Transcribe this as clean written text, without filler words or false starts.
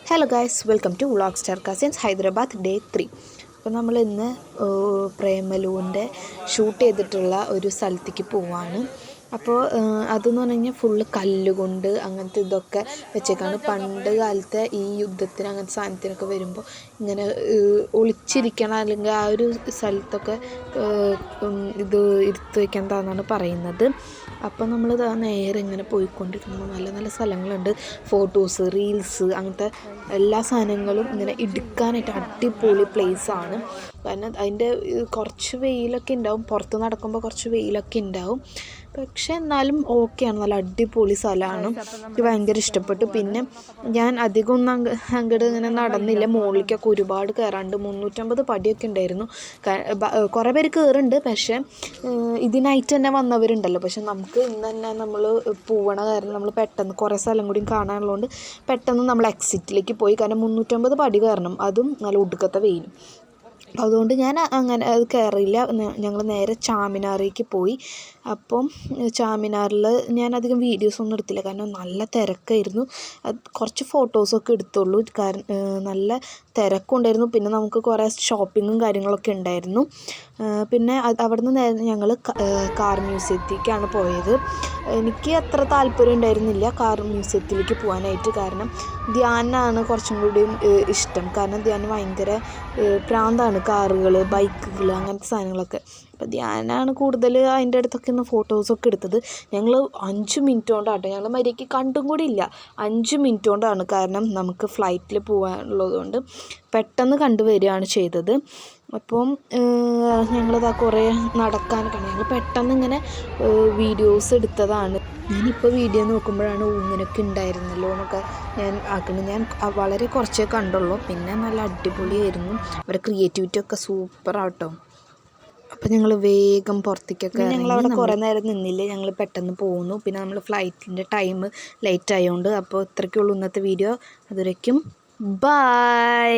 Hello guys, welcome to vlog star cousins Hyderabad day 3. അപ്പോൾ നമ്മൾ ഇന്ന് പ്രേമലുവിൻ്റെ ഷൂട്ട് ചെയ്തിട്ടുള്ള ഒരു സ്ഥലത്തേക്ക് പോവാണ്. അപ്പോൾ അതെന്ന് പറഞ്ഞു കഴിഞ്ഞാൽ ഫുള്ള് കല്ലുകൊണ്ട് അങ്ങനത്തെ ഇതൊക്കെ വെച്ചേക്കാണ്. പണ്ട് കാലത്തെ ഈ യുദ്ധത്തിന് അങ്ങനത്തെ സാധനത്തിനൊക്കെ വരുമ്പോൾ ഇങ്ങനെ ഒളിച്ചിരിക്കണം, അല്ലെങ്കിൽ ആ ഒരു സ്ഥലത്തൊക്കെ ഇത് ഇരുത്ത് വയ്ക്കേണ്ടതെന്നാണ് പറയുന്നത്. അപ്പോൾ നമ്മൾ നേരെ ഇങ്ങനെ പോയിക്കൊണ്ടിരിക്കുമ്പോൾ നല്ല നല്ല സ്ഥലങ്ങളുണ്ട്. ഫോട്ടോസ്, റീൽസ്, അങ്ങനത്തെ എല്ലാ സാധനങ്ങളും ഇങ്ങനെ എടുക്കാനായിട്ട് അടിപൊളി പ്ലേസാണ്. കാരണം അതിൻ്റെ കുറച്ച് വെയിലൊക്കെ ഉണ്ടാവും, പുറത്ത് നടക്കുമ്പോൾ കുറച്ച് വെയിലൊക്കെ ഉണ്ടാവും. പക്ഷെ എന്നാലും ഓക്കെയാണ്, നല്ല അടിപൊളി സ്ഥലമാണ്. എനിക്ക് ഭയങ്കര ഇഷ്ടപ്പെട്ടു. പിന്നെ ഞാൻ അധികം ഒന്നും അങ്ങോട്ട് ഇങ്ങനെ നടന്നില്ല. മുകളിലേക്കൊക്കെ ഒരുപാട് കയറാണ്ട് 350 പടിയൊക്കെ ഉണ്ടായിരുന്നു. കുറേ പേര് കയറുന്നുണ്ട്, പക്ഷേ ഇതിനായിട്ട് തന്നെ വന്നവരുണ്ടല്ലോ. പക്ഷെ നമുക്ക് ഇന്ന് തന്നെ നമ്മൾ പോവണ കാരണം നമ്മൾ പെട്ടെന്ന് കുറേ സ്ഥലം കൂടി കാണാനുള്ളതുകൊണ്ട് പെട്ടെന്ന് നമ്മൾ എക്സിറ്റിലേക്ക് പോയി. കാരണം 350 പടി കയറണം, അതും നല്ല ഒടുക്കത്തെ വെയിലും. അതുകൊണ്ട് ഞാൻ അങ്ങനെ അത് കയറിയില്ല. ഞങ്ങൾ നേരെ ചാമിനാറിലേക്ക് പോയി. അപ്പം ചാമിനാറിൽ ഞാനധികം വീഡിയോസൊന്നും എടുത്തില്ല, കാരണം നല്ല തിരക്കായിരുന്നു. കുറച്ച് ഫോട്ടോസൊക്കെ എടുത്തുള്ളൂ, കാരണം നല്ല തിരക്കുണ്ടായിരുന്നു. പിന്നെ നമുക്ക് കുറേ ഷോപ്പിങ്ങും കാര്യങ്ങളൊക്കെ ഉണ്ടായിരുന്നു. പിന്നെ അവിടെ നിന്ന് നേരെ ഞങ്ങൾ കാർ മ്യൂസിയത്തിലേക്കാണ് പോയത്. എനിക്ക് അത്ര താല്പര്യം ഉണ്ടായിരുന്നില്ല കാർ മ്യൂസിയത്തിലേക്ക് പോകാനായിട്ട്, കാരണം ധ്യാനാണ് കുറച്ചും കൂടിയും ഇഷ്ടം. കാരണം ധ്യാനം ഭയങ്കര പ്രാന്താണ്, കാറുകൾ, ബൈക്കുകൾ, അങ്ങനത്തെ സാധനങ്ങളൊക്കെ. അപ്പോൾ ധ്യാനാണ് കൂടുതൽ അതിൻ്റെ അടുത്തൊക്കെ ഒന്ന് ഫോട്ടോസൊക്കെ എടുത്തത്. ഞങ്ങൾ 5 മിനിറ്റ് കൊണ്ടാട്ടോ, ഞങ്ങൾ മര്യാദയ്ക്ക് കണ്ടും കൂടി ഇല്ല, 5 മിനിറ്റ് കൊണ്ടാണ്. കാരണം നമുക്ക് ഫ്ലൈറ്റിൽ പോകാനുള്ളത് കൊണ്ട് പെട്ടെന്ന് കണ്ടുവരികയാണ് ചെയ്തത്. അപ്പം ഞങ്ങളിതാ കുറേ നടക്കാനൊക്കെ, ഞങ്ങൾ പെട്ടെന്ന് ഇങ്ങനെ വീഡിയോസ് എടുത്തതാണ്. ഞാനിപ്പോൾ വീഡിയോ നോക്കുമ്പോഴാണ് ഇങ്ങനെയൊക്കെ ഉണ്ടായിരുന്നല്ലോ എന്നൊക്കെ ഞാൻ ആക്കുന്നത്. ഞാൻ വളരെ കുറച്ചേ കണ്ടുള്ളൂ. പിന്നെ നല്ല അടിപൊളിയായിരുന്നു, അവരുടെ ക്രിയേറ്റിവിറ്റി ഒക്കെ സൂപ്പറാട്ടോ. അപ്പം ഞങ്ങൾ വേഗം പുറത്തേക്കൊക്കെ ഞങ്ങളവിടെ കുറേ നേരം നിന്നില്ല, ഞങ്ങൾ പെട്ടെന്ന് പോന്നു. പിന്നെ നമ്മൾ ഫ്ലൈറ്റിൻ്റെ ടൈം ലേറ്റ് ആയതുകൊണ്ട്. അപ്പോൾ ഇത്രയ്ക്കുള്ളൂ ഇന്നത്തെ വീഡിയോ. അതുവരയ്ക്കും ബൈ.